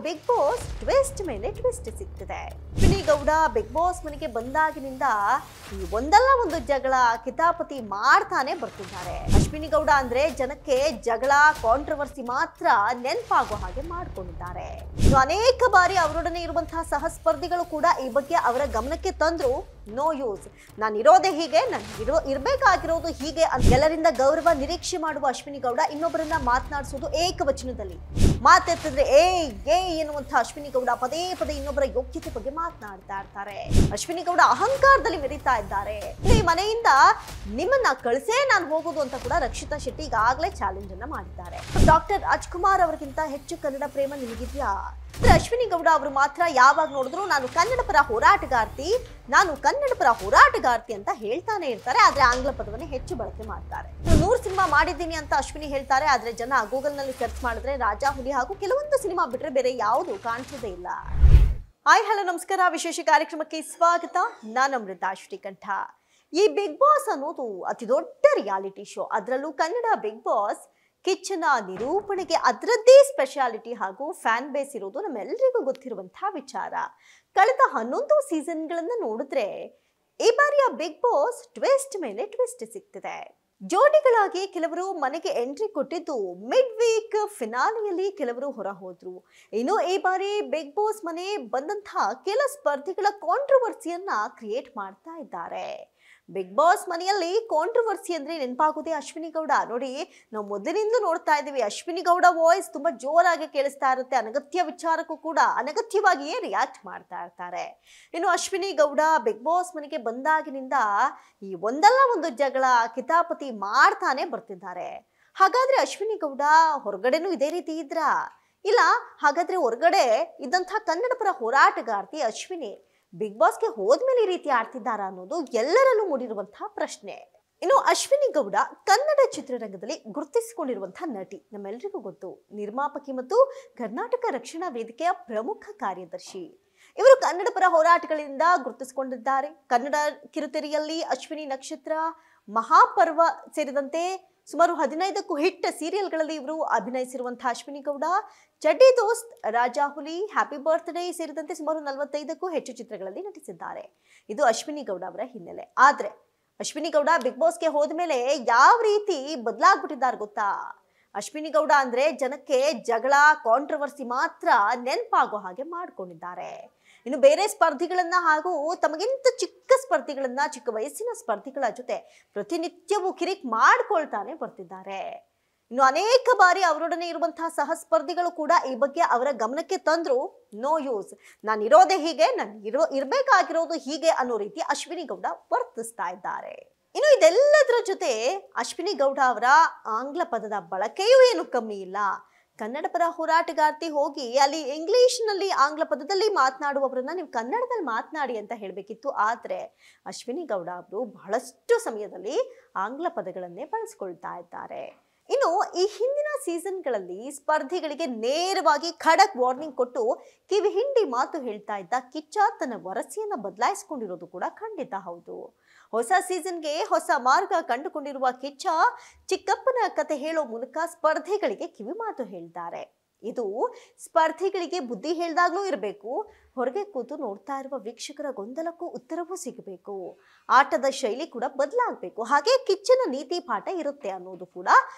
Big Boss twist ಮೇಲೆ twist ಸಿಗ್ತಿದೆ. ಅಶ್ವಿನಿ ಗೌಡ ಬಿಗ್ ಬಾಸ್ ಮನೆಗೆ ಬಂದಾಗಿನಿಂದ ಈ ಒಂದಲ್ಲ ಒಂದು ಜಗಳ ಕಿತಾಪತಿ ಮಾಡ್ತಾನೆ ಬರ್ತಿದ್ದಾರೆ. ಅಶ್ವಿನಿ ಗೌಡ ಅಂದ್ರೆ ಜನಕ್ಕೆ ಜಗಳ ಕಾಂಟ್ರವರ್ಸಿ ಮಾತ್ರ ನೆನಪಾಗೋ ಹಾಗೆ ಮಾಡ್ಕೊಂಡಿದ್ದಾರೆ. ಅನೇಕ ಬಾರಿ ಅವರೊಡನೆ ಇರುವಂತಹ ಸಹ ಸ್ಪರ್ಧಿಗಳು ಕೂಡ ಈ ಬಗ್ಗೆ ಅವರ ಗಮನಕ್ಕೆ ತಂದ್ರು. ನೋ ಯೂಸ್, ನಾನು ಇರೋದೇ ಹೀಗೆ, ನಾನು ಇರಬೇಕಾಗಿರೋದು ಹೀಗೆ ಅಂತ ಎಲ್ಲರಿಂದ ಗೌರವ ನಿರೀಕ್ಷೆ ಮಾಡುವ ಅಶ್ವಿನಿ ಗೌಡ ಇನ್ನೊಬ್ಬರನ್ನ ಮಾತನಾಡಿಸೋದು ಏಕವಚನದಲ್ಲಿ. ಮಾತೆತ್ತಿದ್ರೆ ಏ ಎನ್ನುವಂತ ಅಶ್ವಿನಿ ಗೌಡ ಪದೇ ಪದೇ ಇನ್ನೊಬ್ಬರ ಯೋಗ್ಯತೆ ಬಗ್ಗೆ ಮಾತನಾಡ್ತಾ ಇರ್ತಾರೆ. ಅಶ್ವಿನಿ ಗೌಡ ಅಹಂಕಾರದಲ್ಲಿ ಮೆರೀತಾ ಇದ್ದಾರೆ. ಈ ಮನೆಯಿಂದ ನಿಮ್ಮನ್ನ ಕಳಿಸೇ ನಾನು ಹೋಗೋದು ಅಂತ ಕೂಡ ರಕ್ಷಿತಾ ಶೆಟ್ಟಿ ಈಗಾಗಲೇ ಚಾಲೆಂಜ್ ಅನ್ನ ಮಾಡಿದ್ದಾರೆ. ಡಾಕ್ಟರ್ ರಾಜ್ಕುಮಾರ್ ಅವರಿಗಿಂತ ಹೆಚ್ಚು ಕನ್ನಡ ಪ್ರೇಮ ನಿಮಗಿದ್ಯಾ? ಅಶ್ವಿನಿ ಗೌಡ ಅವರು ಮಾತ್ರ ಯಾವಾಗ ನೋಡಿದ್ರು ನಾನು ಕನ್ನಡ ಪರ ಹೋರಾಟಗಾರ್ತಿ ಅಂತ ಹೇಳ್ತಾನೆ ಇರ್ತಾರೆ. ಆದ್ರೆ ಆಂಗ್ಲ ಪದವನ್ನೇ ಹೆಚ್ಚು ಬಳಕೆ ಮಾಡ್ತಾರೆ. 100 ಸಿನಿಮಾ ಮಾಡಿದ್ದೀನಿ ಅಂತ ಅಶ್ವಿನಿ ಹೇಳ್ತಾರೆ. ಆದ್ರೆ ಜನ ಗೂಗಲ್ ನಲ್ಲಿ ಸರ್ಚ್ ಮಾಡಿದ್ರೆ ರಾಜಾ ಹುಲಿ ಹಾಗೂ ಕೆಲವೊಂದು ಸಿನಿಮಾ ಬಿಟ್ರೆ ಬೇರೆ ಯಾವುದು ಕಾಣಿಸೋದೇ ಇಲ್ಲ. ಹಾಯ್ ಹಲೋ ನಮಸ್ಕಾರ, ವಿಶೇಷ ಕಾರ್ಯಕ್ರಮಕ್ಕೆ ಸ್ವಾಗತ. ನಾನು ಅಮೃತ ಶ್ರೀಕಂಠ. ಈ ಬಿಗ್ ಬಾಸ್ ಅನ್ನೋದು ಅತಿ ದೊಡ್ಡ ರಿಯಾಲಿಟಿ ಶೋ. ಅದರಲ್ಲೂ ಕನ್ನಡ ಬಿಗ್ ಬಾಸ್ ಕಿಚ್ಚನ ನಿರೂಪಣೆಗೆ ಅದರದ್ದೇ ಸ್ಪೆಷಾಲಿಟಿ ಹಾಗೂ ಫ್ಯಾನ್ ಬೇಸ್ ಇರೋದು ನಮ್ಮೆಲ್ಲರಿಗೂ ಗೊತ್ತಿರುವಂತಹ ವಿಚಾರ. ಕಳೆದ 11 ಸೀಸನ್ಗಳನ್ನ ನೋಡಿದ್ರೆ ಈ ಬಾರಿಯ ಬಿಗ್ ಬಾಸ್ ಟ್ವಿಸ್ಟ್ ಮೇಲೆ ಟ್ವಿಸ್ಟ್ ಸಿಗ್ತಿದೆ. ಜೋಡಿಗಳಾಗಿ ಕೆಲವರು ಮನೆಗೆ ಎಂಟ್ರಿ ಕೊಟ್ಟಿದ್ದು ಮಿಡ್ ವೀಕ್ ಫಿನಾಲೆಯಲ್ಲಿ ಕೆಲವರು ಹೊರ ಹೋದ್ರು. ಇನ್ನು ಈ ಬಾರಿ ಬಿಗ್ ಬಾಸ್ ಮನೆ ಬಂದಂತಹ ಕೆಲ ಸ್ಪರ್ಧಿಗಳ ಕಾಂಟ್ರವರ್ಸಿಯನ್ನ ಕ್ರಿಯೇಟ್ ಮಾಡ್ತಾ ಇದ್ದಾರೆ. ಬಿಗ್ ಬಾಸ್ ಮನೆಯಲ್ಲಿ ಕಾಂಟ್ರವರ್ಸಿ ಅಂದ್ರೆ ನೆನಪಾಗೋದೇ ಅಶ್ವಿನಿ ಗೌಡ. ನೋಡಿ, ನಾವು ಮೊದಲಿನಿಂದ ನೋಡ್ತಾ ಇದ್ದೀವಿ, ಅಶ್ವಿನಿ ಗೌಡ ವಾಯ್ಸ್ ತುಂಬಾ ಜೋರಾಗಿ ಕೇಳಿಸ್ತಾ ಇರುತ್ತೆ. ಅನಗತ್ಯ ವಿಚಾರಕ್ಕೂ ಕೂಡ ಅನಗತ್ಯವಾಗಿಯೇ ರಿಯಾಕ್ಟ್ ಮಾಡ್ತಾ ಇರ್ತಾರೆ. ಇನ್ನು ಅಶ್ವಿನಿ ಗೌಡ ಬಿಗ್ ಬಾಸ್ ಮನೆಗೆ ಬಂದಾಗಿನಿಂದ ಈ ಒಂದಲ್ಲ ಒಂದು ಜಗಳ ಕಿತಾಪತಿ ಮಾಡ್ತಾನೆ ಬರ್ತಿದ್ದಾರೆ. ಹಾಗಾದ್ರೆ ಅಶ್ವಿನಿ ಗೌಡ ಹೊರಗಡೆನೂ ಇದೇ ರೀತಿ ಇದ್ರಾ? ಇಲ್ಲ, ಹಾಗಾದ್ರೆ ಹೊರಗಡೆ ಇದ್ದಂತಹ ಕನ್ನಡ ಪರ ಹೋರಾಟಗಾರ್ತಿ ಅಶ್ವಿನಿ ಬಿಗ್ ಬಾಸ್ಗೆ ಹೋದ್ಮೇಲೆ ಈ ರೀತಿ ಆಡ್ತಿದ್ದಾರಾ ಅನ್ನೋದು ಎಲ್ಲರಲ್ಲೂ ಮೂಡಿರುವಂತಹ ಪ್ರಶ್ನೆ. ಇನ್ನು ಅಶ್ವಿನಿ ಗೌಡ ಕನ್ನಡ ಚಿತ್ರರಂಗದಲ್ಲಿ ಗುರುತಿಸಿಕೊಂಡಿರುವಂತಹ ನಟಿ, ನಮ್ಮೆಲ್ಲರಿಗೂ ಗೊತ್ತು. ನಿರ್ಮಾಪಕಿ ಮತ್ತು ಕರ್ನಾಟಕ ರಕ್ಷಣಾ ವೇದಿಕೆಯ ಪ್ರಮುಖ ಕಾರ್ಯದರ್ಶಿ. ಇವರು ಕನ್ನಡ ಪರ ಹೋರಾಟಗಳಿಂದ ಗುರುತಿಸಿಕೊಂಡಿದ್ದಾರೆ. ಕನ್ನಡ ಕಿರುತೆರೆಯಲ್ಲಿ ಅಶ್ವಿನಿ ನಕ್ಷತ್ರ, ಮಹಾಪರ್ವ ಸೇರಿದಂತೆ ಸುಮಾರು 15ಕ್ಕೂ ಹಿಟ್ ಸೀರಿಯಲ್ಗಳಲ್ಲಿ ಇವರು ಅಭಿನಯಿಸಿರುವಂತಹ ಅಶ್ವಿನಿ ಗೌಡ ಚಡ್ಡಿ ದೋಸ್ತ್, ರಾಜಾ ಹುಲಿ, ಹ್ಯಾಪಿ ಬರ್ತ್ಡೇ ಸೇರಿದಂತೆ ಸುಮಾರು 45ಕ್ಕೂ ಹೆಚ್ಚು ಚಿತ್ರಗಳಲ್ಲಿ ನಟಿಸಿದ್ದಾರೆ. ಇದು ಅಶ್ವಿನಿ ಗೌಡ ಅವರ ಹಿನ್ನೆಲೆ. ಆದ್ರೆ ಅಶ್ವಿನಿ ಗೌಡ ಬಿಗ್ ಬಾಸ್ಗೆ ಹೋದ್ಮೇಲೆ ಯಾವ ರೀತಿ ಬದಲಾಗ್ಬಿಟ್ಟಿದ್ದಾರೆ ಗೊತ್ತಾ? ಅಶ್ವಿನಿ ಗೌಡ ಅಂದ್ರೆ ಜನಕ್ಕೆ ಜಗಳ ಕಾಂಟ್ರವರ್ಸಿ ಮಾತ್ರ ನೆನಪಾಗೋ ಹಾಗೆ ಮಾಡ್ಕೊಂಡಿದ್ದಾರೆ. ಇನ್ನು ಬೇರೆ ಸ್ಪರ್ಧಿಗಳನ್ನ ಹಾಗೂ ತಮಗಿಂತ ಚಿಕ್ಕ ಸ್ಪರ್ಧಿಗಳನ್ನ, ಚಿಕ್ಕ ವಯಸ್ಸಿನ ಸ್ಪರ್ಧಿಗಳ ಜೊತೆ ಪ್ರತಿನಿತ್ಯವೂ ಕಿರಿಕ್ ಮಾಡ್ಕೊಳ್ತಾನೆ ಬರ್ತಿದ್ದಾರೆ. ಇನ್ನು ಅನೇಕ ಬಾರಿ ಅವರೊಡನೆ ಇರುವಂತಹ ಸಹ ಸ್ಪರ್ಧಿಗಳು ಕೂಡ ಈ ಬಗ್ಗೆ ಅವರ ಗಮನಕ್ಕೆ ತಂದ್ರು. ನೋ ಯೂಸ್, ನಾನು ಇರೋದೇ ಹೀಗೆ, ನಾನು ಇರಬೇಕಾಗಿರೋದು ಹೀಗೆ ಅನ್ನೋ ರೀತಿ ಅಶ್ವಿನಿ ಗೌಡ ವರ್ತಿಸ್ತಾ ಇದ್ದಾರೆ. ಇನ್ನು ಇದೆಲ್ಲದರ ಜೊತೆ ಅಶ್ವಿನಿ ಗೌಡ ಅವರ ಆಂಗ್ಲ ಪದದ ಬಳಕೆಯೂ ಏನು ಕಮ್ಮಿ ಇಲ್ಲ. ಕನ್ನಡ ಪರ ಹೋರಾಟಗಾರ್ತಿ ಹೋಗಿ ಅಲ್ಲಿ ಇಂಗ್ಲಿಷ್ನಲ್ಲಿ ಆಂಗ್ಲ ಪದದಲ್ಲಿ ಮಾತನಾಡುವವರನ್ನ ನೀವು ಕನ್ನಡದಲ್ಲಿ ಮಾತನಾಡಿ ಅಂತ ಹೇಳಬೇಕಿತ್ತು. ಆದರೆ ಅಶ್ವಿನಿ ಗೌಡ ಅವರು ಬಹಳಷ್ಟು ಸಮಯದಲ್ಲಿ ಆಂಗ್ಲ ಪದಗಳನ್ನೇ ಬಳಸ್ಕೊಳ್ತಾ ಇದ್ದಾರೆ. ಇನ್ನು ಈ ಹಿಂದಿನ ಸೀಸನ್ಗಳಲ್ಲಿ ಸ್ಪರ್ಧಿಗಳಿಗೆ ನೇರವಾಗಿ ಖಡಕ್ ವಾರ್ನಿಂಗ್ ಕೊಟ್ಟು ಕಿವಿ ಹಿಂಡಿ ಮಾತು ಹೇಳ್ತಾ ಇದ್ದ ಕಿಚ್ಚ ತನ್ನ ವರಸೆಯನ್ನ ಬದಲಾಯಿಸಿಕೊಂಡಿರೋದು ಕೂಡ ಖಂಡಿತ ಹೌದು. ಹೊಸ ಸೀಸನ್ಗೆ ಹೊಸ ಮಾರ್ಗ ಕಂಡುಕೊಂಡಿರುವ ಕಿಚ್ಚ ಚಿಕ್ಕಪ್ಪನ ಕತೆ ಹೇಳೋ ಮೂಲಕ ಸ್ಪರ್ಧಿಗಳಿಗೆ ಕಿವಿ ಮಾತು ಹೇಳ್ತಾರೆ. ಇದು ಸ್ಪರ್ಧಿಗಳಿಗೆ ಬುದ್ಧಿ ಹೇಳ್ದಾಗ್ಲೂ ಇರಬೇಕು, ಹೊರಗೆ ಕೂತು ನೋಡ್ತಾ ಇರುವ ವೀಕ್ಷಕರ ಗೊಂದಲಕ್ಕೂ ಉತ್ತರವೂ ಸಿಗಬೇಕು, ಆಟದ ಶೈಲಿ ಕೂಡ ಬದಲಾಗಬೇಕು, ಹಾಗೆ ಕಿಚ್ಚನ ನೀತಿ ಪಾಠ ಇರುತ್ತೆ ಅನ್ನೋದು ಕೂಡ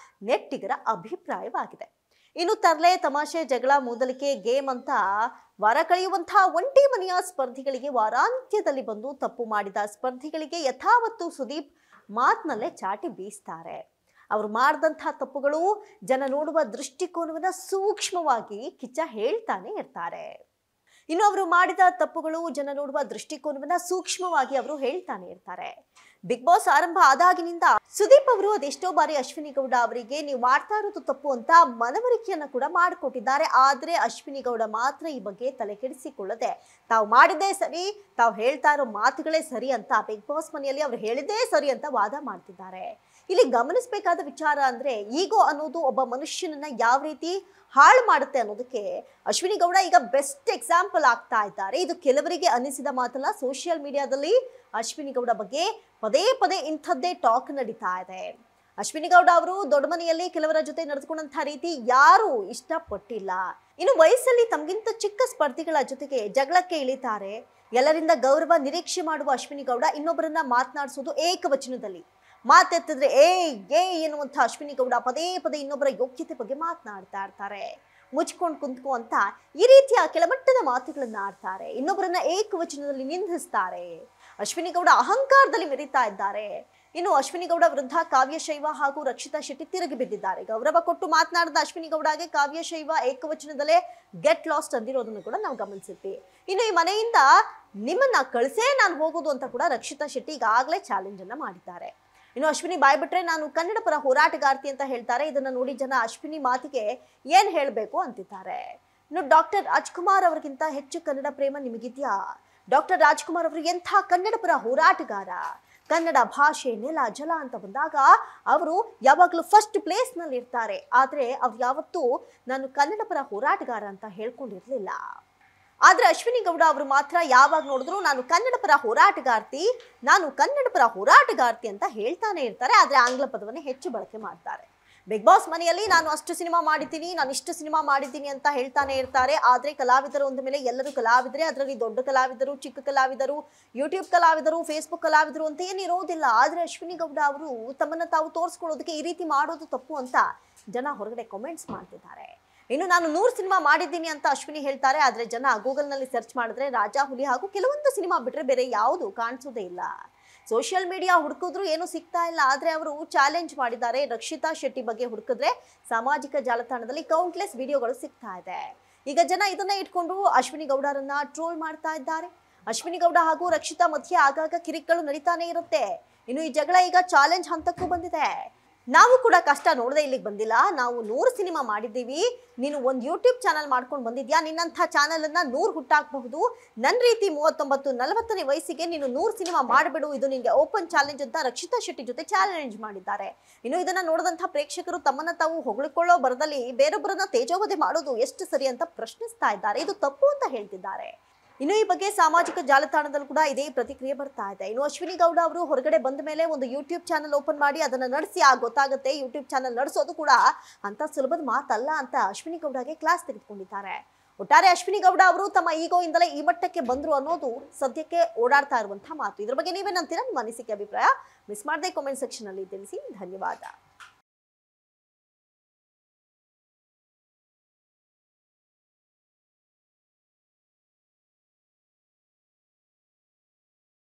ನೆಟ್ಟಿಗರ ಅಭಿಪ್ರಾಯವಾಗಿದೆ. ಇನ್ನು ತರ್ಲೆ, ತಮಾಷೆ, ಜಗಳ, ಮೂದಲಿಕೆ, ಗೇಮ್ ಅಂತ ವಾರ ಕಳೆಯುವಂತಹ ಒಂಟಿ ಮನೆಯ ಸ್ಪರ್ಧಿಗಳಿಗೆ ವಾರಾಂತ್ಯದಲ್ಲಿ ಬಂದು ತಪ್ಪು ಮಾಡಿದ ಸ್ಪರ್ಧಿಗಳಿಗೆ ಯಥಾವತ್ತು ಸುದೀಪ್ ಮಾತಿನಲ್ಲೇ ಚಾಟಿ ಬೀಸ್ತಾರೆ. ಅವರು ಮಾಡಿದಂತಹ ತಪ್ಪುಗಳು ಜನ ನೋಡುವ ದೃಷ್ಟಿಕೋನವನ್ನ ಸೂಕ್ಷ್ಮವಾಗಿ ಕಿಚ್ಚ ಹೇಳ್ತಾನೆ ಇರ್ತಾರೆ. ಇನ್ನು ಅವರು ಮಾಡಿದ ತಪ್ಪುಗಳು ಜನ ನೋಡುವ ದೃಷ್ಟಿಕೋನವನ್ನ ಸೂಕ್ಷ್ಮವಾಗಿ ಅವರು ಹೇಳ್ತಾನೆ ಇರ್ತಾರೆ. ಬಿಗ್ ಬಾಸ್ ಆರಂಭ ಆದಾಗಿನಿಂದ ಸುದೀಪ್ ಅವರು ಅದೆಷ್ಟೋ ಬಾರಿ ಅಶ್ವಿನಿ ಗೌಡ ಅವರಿಗೆ ನೀವು ಮಾಡ್ತಾ ಇರೋದು ತಪ್ಪು ಅಂತ ಮನವರಿಕೆಯನ್ನ ಕೂಡ ಮಾಡಿಕೊಟ್ಟಿದ್ದಾರೆ. ಆದ್ರೆ ಅಶ್ವಿನಿ ಗೌಡ ಮಾತ್ರ ಈ ಬಗ್ಗೆ ತಲೆ ಕೆಡಿಸಿಕೊಳ್ಳದೆ ತಾವು ಮಾಡಿದ್ದೇ ಸರಿ, ತಾವು ಹೇಳ್ತಾ ಇರೋ ಮಾತುಗಳೇ ಸರಿ ಅಂತ ಬಿಗ್ ಬಾಸ್ ಮನೆಯಲ್ಲಿ ಅವರು ಹೇಳಿದ್ದೇ ಸರಿ ಅಂತ ವಾದ ಮಾಡ್ತಿದ್ದಾರೆ. ಇಲ್ಲಿ ಗಮನಿಸಬೇಕಾದ ವಿಚಾರ ಅಂದ್ರೆ ಈಗೋ ಅನ್ನೋದು ಒಬ್ಬ ಮನುಷ್ಯನನ್ನ ಯಾವ ರೀತಿ ಹಾಳು ಮಾಡುತ್ತೆ ಅನ್ನೋದಕ್ಕೆ ಅಶ್ವಿನಿ ಗೌಡ ಈಗ ಬೆಸ್ಟ್ ಎಕ್ಸಾಂಪಲ್ ಆಗ್ತಾ ಇದ್ದಾರೆ. ಇದು ಕೆಲವರಿಗೆ ಅನಿಸಿದ ಮಾತಲ್ಲ. ಸೋಷಿಯಲ್ ಮೀಡಿಯಾದಲ್ಲಿ ಅಶ್ವಿನಿ ಗೌಡ ಬಗ್ಗೆ ಪದೇ ಪದೇ ಇಂಥದ್ದೇ ಟಾಕ್ ನಡೀತಾ ಇದೆ. ಅಶ್ವಿನಿ ಗೌಡ ಅವರು ದೊಡ್ಡ ಮನೆಯಲ್ಲಿ ಕೆಲವರ ಜೊತೆ ನಡೆದುಕೊಂಡಂತಹ ರೀತಿ ಯಾರು ಇಷ್ಟಪಟ್ಟಿಲ್ಲ. ಇನ್ನು ವಯಸ್ಸಲ್ಲಿ ತಮಗಿಂತ ಚಿಕ್ಕ ಸ್ಪರ್ಧಿಗಳ ಜೊತೆಗೆ ಜಗಳಕ್ಕೆ ಇಳಿತಾರೆ. ಎಲ್ಲರಿಂದ ಗೌರವ ನಿರೀಕ್ಷೆ ಮಾಡುವ ಅಶ್ವಿನಿ ಗೌಡ ಇನ್ನೊಬ್ಬರನ್ನ ಮಾತನಾಡಿಸೋದು ಏಕವಚನದಲ್ಲಿ. ಮಾತೆತ್ತಿದ್ರೆ ಏ ಎನ್ನುವಂಥ ಅಶ್ವಿನಿ ಗೌಡ ಪದೇ ಪದೇ ಇನ್ನೊಬ್ಬರ ಯೋಗ್ಯತೆ ಬಗ್ಗೆ ಮಾತನಾಡ್ತಾ ಇರ್ತಾರೆ. ಮುಚ್ಕೊಂಡು ಕುಂತ್ಕೋ ಅಂತ ಈ ರೀತಿಯ ಕೆಳಮಟ್ಟದ ಮಾತುಗಳನ್ನ ಆಡ್ತಾರೆ. ಇನ್ನೊಬ್ಬರನ್ನ ಏಕವಚನದಲ್ಲಿ ನಿಂದಿಸ್ತಾರೆ. ಅಶ್ವಿನಿ ಗೌಡ ಅಹಂಕಾರದಲ್ಲಿ ಮೆರೀತಾ ಇದ್ದಾರೆ. ಇನ್ನು ಅಶ್ವಿನಿ ಗೌಡ ವಿರುದ್ಧ ಕಾವ್ಯಶೈವ ಹಾಗೂ ರಕ್ಷಿತಾ ಶೆಟ್ಟಿ ತಿರುಗಿ ಬಿದ್ದಿದ್ದಾರೆ. ಗೌರವ ಕೊಟ್ಟು ಮಾತನಾಡಿದ ಅಶ್ವಿನಿ ಗೌಡಗೆ ಕಾವ್ಯಶೈವ ಏಕವಚನದಲ್ಲೇ ಗೆಟ್ ಲಾಸ್ಟ್ ಅಂದಿರೋದನ್ನು ಕೂಡ ನಾವು ಗಮನಿಸಿದ್ವಿ. ಇನ್ನು ಈ ಮನೆಯಿಂದ ನಿಮ್ಮನ್ನ ಕಳಿಸೇ ನಾನು ಹೋಗೋದು ಅಂತ ಕೂಡ ರಕ್ಷಿತಾ ಶೆಟ್ಟಿ ಈಗಾಗಲೇ ಚಾಲೆಂಜ್ ಅನ್ನ ಮಾಡಿದ್ದಾರೆ. ಇನ್ನು ಅಶ್ವಿನಿ ಬಾಯ್ಬಿಟ್ರೆ ನಾನು ಕನ್ನಡ ಪರ ಹೋರಾಟಗಾರ್ತಿ ಅಂತ ಹೇಳ್ತಾರೆ. ಇದನ್ನ ನೋಡಿ ಜನ ಅಶ್ವಿನಿ ಮಾತಿಗೆ ಏನ್ ಹೇಳಬೇಕು ಅಂತಿದ್ದಾರೆ. ಇನ್ನು ಡಾಕ್ಟರ್ ರಾಜ್ಕುಮಾರ್ ಅವರಿಗಿಂತ ಹೆಚ್ಚು ಕನ್ನಡ ಪ್ರೇಮ ನಿಮಗಿದ್ಯಾ? ಡಾಕ್ಟರ್ ರಾಜ್ಕುಮಾರ್ ಅವರು ಎಂಥ ಕನ್ನಡ ಪರ ಹೋರಾಟಗಾರ. ಕನ್ನಡ ಭಾಷೆ ನೆಲ ಜಲ ಅಂತ ಬಂದಾಗ ಅವರು ಯಾವಾಗಲೂ ಫಸ್ಟ್ ಪ್ಲೇಸ್ ನಲ್ಲಿ ಇರ್ತಾರೆ. ಆದ್ರೆ ಅವ್ರು ಯಾವತ್ತೂ ನಾನು ಕನ್ನಡ ಪರ ಹೋರಾಟಗಾರ ಅಂತ ಹೇಳ್ಕೊಂಡಿರ್ಲಿಲ್ಲ. ಆದ್ರೆ ಅಶ್ವಿನಿ ಗೌಡ ಅವರು ಮಾತ್ರ ಯಾವಾಗ ನೋಡಿದ್ರು ನಾನು ಕನ್ನಡ ಪರ ಹೋರಾಟಗಾರ್ತಿ ಅಂತ ಹೇಳ್ತಾನೆ ಇರ್ತಾರೆ. ಆದ್ರೆ ಆಂಗ್ಲ ಪದವನ್ನೇ ಹೆಚ್ಚು ಬಳಕೆ ಮಾಡ್ತಾರೆ. ಬಿಗ್ ಬಾಸ್ ಮನೆಯಲ್ಲಿ ನಾನು ಅಷ್ಟು ಸಿನಿಮಾ ಮಾಡಿದ್ದೀನಿ, ನಾನು ಇಷ್ಟು ಸಿನಿಮಾ ಮಾಡಿದ್ದೀನಿ ಅಂತ ಹೇಳ್ತಾನೆ ಇರ್ತಾರೆ. ಆದ್ರೆ ಕಲಾವಿದರು ಅಂದ ಮೇಲೆ ಎಲ್ಲರೂ ಕಲಾವಿದರೆ. ಅದರಲ್ಲಿ ದೊಡ್ಡ ಕಲಾವಿದರು, ಚಿಕ್ಕ ಕಲಾವಿದರು, ಯೂಟ್ಯೂಬ್ ಕಲಾವಿದರು, ಫೇಸ್ಬುಕ್ ಕಲಾವಿದರು ಅಂತ ಏನಿರೋದಿಲ್ಲ. ಆದ್ರೆ ಅಶ್ವಿನಿ ಗೌಡ ಅವರು ತಮ್ಮನ್ನ ತಾವು ತೋರಿಸ್ಕೊಳ್ಳೋದಕ್ಕೆ ಈ ರೀತಿ ಮಾಡೋದು ತಪ್ಪು ಅಂತ ಜನ ಹೊರಗಡೆ ಕಾಮೆಂಟ್ಸ್ ಮಾಡ್ತಿದ್ದಾರೆ. ಇನ್ನು ನಾನು 100 ಸಿನಿಮಾ ಮಾಡಿದ್ದೀನಿ ಅಂತ ಅಶ್ವಿನಿ ಹೇಳ್ತಾರೆ. ಆದ್ರೆ ಜನ ಗೂಗಲ್ನಲ್ಲಿ ಸರ್ಚ್ ಮಾಡಿದ್ರೆ ರಾಜಾ ಹುಲಿ ಹಾಗೂ ಕೆಲವೊಂದು ಸಿನಿಮಾ ಬಿಟ್ರೆ ಬೇರೆ ಯಾವುದು ಕಾಣಿಸೋದೇ ಇಲ್ಲ. ಸೋಷಿಯಲ್ ಮೀಡಿಯಾ ಹುಡುಕಿದ್ರು ಏನು ಸಿಗ್ತಾ ಇಲ್ಲ. ಆದ್ರೆ ಅವರು ಚಾಲೆಂಜ್ ಮಾಡಿದ್ದಾರೆ. ರಕ್ಷಿತಾ ಶೆಟ್ಟಿ ಬಗ್ಗೆ ಹುಡುಕಿದ್ರೆ ಸಾಮಾಜಿಕ ಜಾಲತಾಣದಲ್ಲಿ ಕೌಂಟ್ಲೆಸ್ ವಿಡಿಯೋಗಳು ಸಿಗ್ತಾ ಇದೆ. ಈಗ ಜನ ಇದನ್ನ ಇಟ್ಕೊಂಡು ಅಶ್ವಿನಿ ಗೌಡರನ್ನ ಟ್ರೋಲ್ ಮಾಡ್ತಾ ಇದ್ದಾರೆ. ಅಶ್ವಿನಿ ಗೌಡ ಹಾಗೂ ರಕ್ಷಿತಾ ಮಧ್ಯೆ ಆಗಾಗ ಕಿರಿಕ್ಗಳು ನಡೀತಾನೆ ಇರುತ್ತೆ. ಇನ್ನು ಈ ಜಗಳ ಈಗ ಚಾಲೆಂಜ್ ಹಂತಕ್ಕೂ ಬಂದಿದೆ. ನಾವು ಕೂಡ ಕಷ್ಟ ನೋಡದೆ ಇಲ್ಲಿಗೆ ಬಂದಿಲ್ಲ. ನಾವು 100 ಸಿನಿಮಾ ಮಾಡಿದ್ದೀವಿ. ನೀನು ಒಂದು ಯೂಟ್ಯೂಬ್ ಚಾನಲ್ ಮಾಡ್ಕೊಂಡು ಬಂದಿದ್ಯಾ. ನಿನ್ನಂಥ ಚಾನಲ್ ಅನ್ನ 100 ಹುಟ್ಟಾಕಬಹುದು. ನನ್ನ ರೀತಿ 39-40ನೇ ವಯಸ್ಸಿಗೆ ನೀನು 100 ಸಿನಿಮಾ ಮಾಡಿಬಿಡು. ಇದು ನಿಮಗೆ ಓಪನ್ ಚಾಲೆಂಜ್ ಅಂತ ರಕ್ಷಿತಾ ಶೆಟ್ಟಿ ಜೊತೆ ಚಾಲೆಂಜ್ ಮಾಡಿದ್ದಾರೆ. ಇನ್ನು ಇದನ್ನ ನೋಡಿದಂಥ ಪ್ರೇಕ್ಷಕರು ತಮ್ಮನ್ನ ತಾವು ಹೊಗಳಿಕೊಳ್ಳೋ ಬರದಲ್ಲಿ ಬೇರೊಬ್ಬರನ್ನ ತೇಜೋವಧೆ ಮಾಡೋದು ಎಷ್ಟು ಸರಿ ಅಂತ ಪ್ರಶ್ನಿಸ್ತಾ ಇದ್ದಾರೆ. ಇದು ತಪ್ಪು ಅಂತ ಹೇಳ್ತಿದ್ದಾರೆ. ಇನ್ನು ಈ ಬಗ್ಗೆ ಸಾಮಾಜಿಕ ಜಾಲತಾಣದಲ್ಲೂ ಕೂಡ ಇದೇ ಪ್ರತಿಕ್ರಿಯೆ ಬರ್ತಾ ಇದೆ. ಇನ್ನು ಅಶ್ವಿನಿ ಗೌಡ ಅವರು ಹೊರಗಡೆ ಬಂದ ಮೇಲೆ ಒಂದು ಯೂಟ್ಯೂಬ್ ಚಾನಲ್ ಓಪನ್ ಮಾಡಿ ಅದನ್ನ ನಡೆಸಿ ಗೊತ್ತಾಗುತ್ತೆ. ಯೂಟ್ಯೂಬ್ ಚಾನಲ್ ನಡೆಸೋದು ಕೂಡ ಅಂತ ಸುಲಭದ ಮಾತಲ್ಲ ಅಂತ ಅಶ್ವಿನಿ ಗೌಡಗೆ ಕ್ಲಾಸ್ ತೆಗೆದುಕೊಂಡಿದ್ದಾರೆ. ಒಟ್ಟಾರೆ ಅಶ್ವಿನಿ ಗೌಡ ಅವರು ತಮ್ಮ ಈಗೋ ಇಂದಲೇ ಈ ಮಟ್ಟಕ್ಕೆ ಬಂದ್ರು ಅನ್ನೋದು ಸದ್ಯಕ್ಕೆ ಓಡಾಡ್ತಾ ಇರುವಂತಹ ಮಾತು. ಇದ್ರ ಬಗ್ಗೆ ನೀವೇನಂತೀರಾ? ನಿಮ್ಮ ಅನಿಸಿಕೆ ಅಭಿಪ್ರಾಯ ಮಿಸ್ ಮಾಡದೆ ಕಾಮೆಂಟ್ ಸೆಕ್ಷನ್ ಅಲ್ಲಿ ತಿಳಿಸಿ. ಧನ್ಯವಾದ.